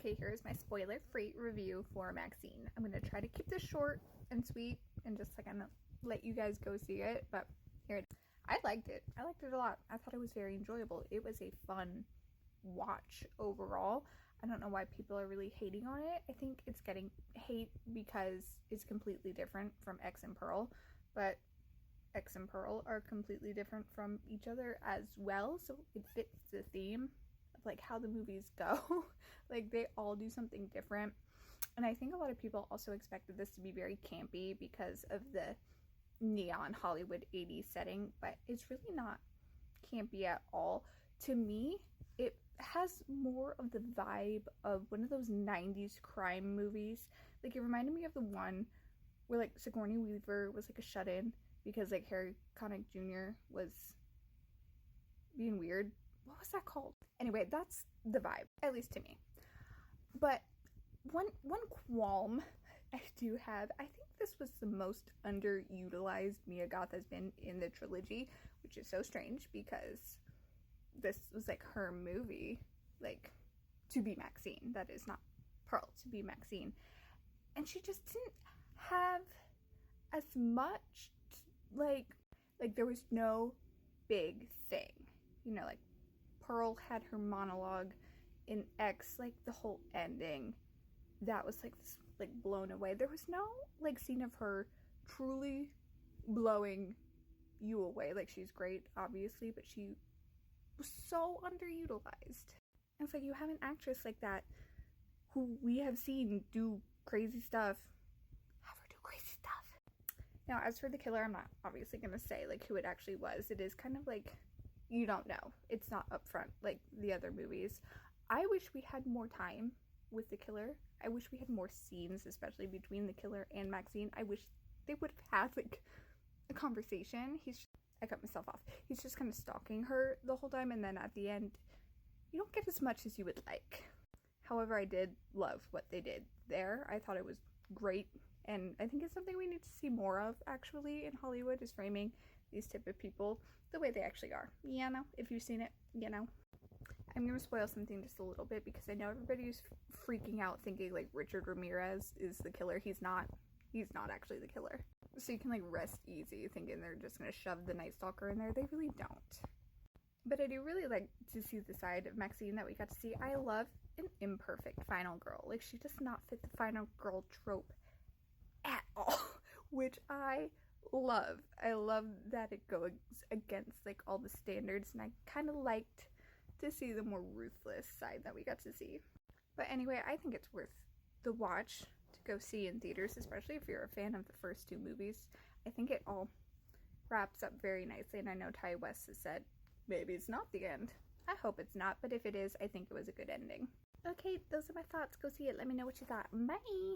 Okay, here's my spoiler-free review for Maxxxine. I'm going to try to keep this short and sweet and just like let you guys go see it, but here it is. I liked it. I liked it a lot. I thought it was very enjoyable. It was a fun watch overall. I don't know why people are really hating on it. I think it's getting hate because it's completely different from X and Pearl, but X and Pearl are completely different from each other as well, so it fits the theme of like how the movies go. Like they all do something different, and I think a lot of people also expected this to be very campy because of the neon Hollywood 80s setting, but it's really not campy at all. To me, it has more of the vibe of one of those 90s crime movies. Like it reminded me of the one where like Sigourney Weaver was like a shut-in because like Harry Connick Jr. was being weird. What was that called? Anyway, that's the vibe, at least to me. But one qualm I do have, I think this was the most underutilized Mia Goth has been in the trilogy, which is so strange because this was like her movie, like to be Maxxxine, that is not Pearl, to be Maxxxine, and she just didn't have as much like there was no big thing, you know, like Pearl had her monologue in X, like the whole ending that was like this, like blown away. There was no like scene of her truly blowing you away. Like she's great obviously, but she was so underutilized. And it's like you have an actress like that who we have seen do crazy stuff, have her do crazy stuff. Now as for the killer, I'm not obviously gonna say like who it actually was. It is kind of like you don't know, it's not upfront like the other movies. I wish we had more time with the killer. I wish we had more scenes, especially between the killer and Maxxxine. I wish they would have had like a conversation. I cut myself off. He's just kind of stalking her the whole time, and then at the end you don't get as much as you would like. However, I did love what they did there. I thought it was great, and I think it's something we need to see more of actually in Hollywood, is framing these type of people the way they actually are. You know, if you've seen it, you know. I'm gonna spoil something just a little bit because I know everybody's freaking out thinking like Richard Ramirez is the killer. He's not actually the killer. So you can like rest easy thinking they're just gonna shove the Night Stalker in there. They really don't. But I do really like to see the side of Maxxxine that we got to see. I love an imperfect final girl. Like she does not fit the final girl trope at all, which I love. I love that it goes against like all the standards, and I kind of liked to see the more ruthless side that we got to see. But anyway, I think it's worth the watch to go see in theaters, especially if you're a fan of the first two movies. I think it all wraps up very nicely, and I know Ty West has said maybe it's not the end. I hope it's not, but if it is, I think it was a good ending. Okay, those are my thoughts. Go see it. Let me know what you thought. Bye!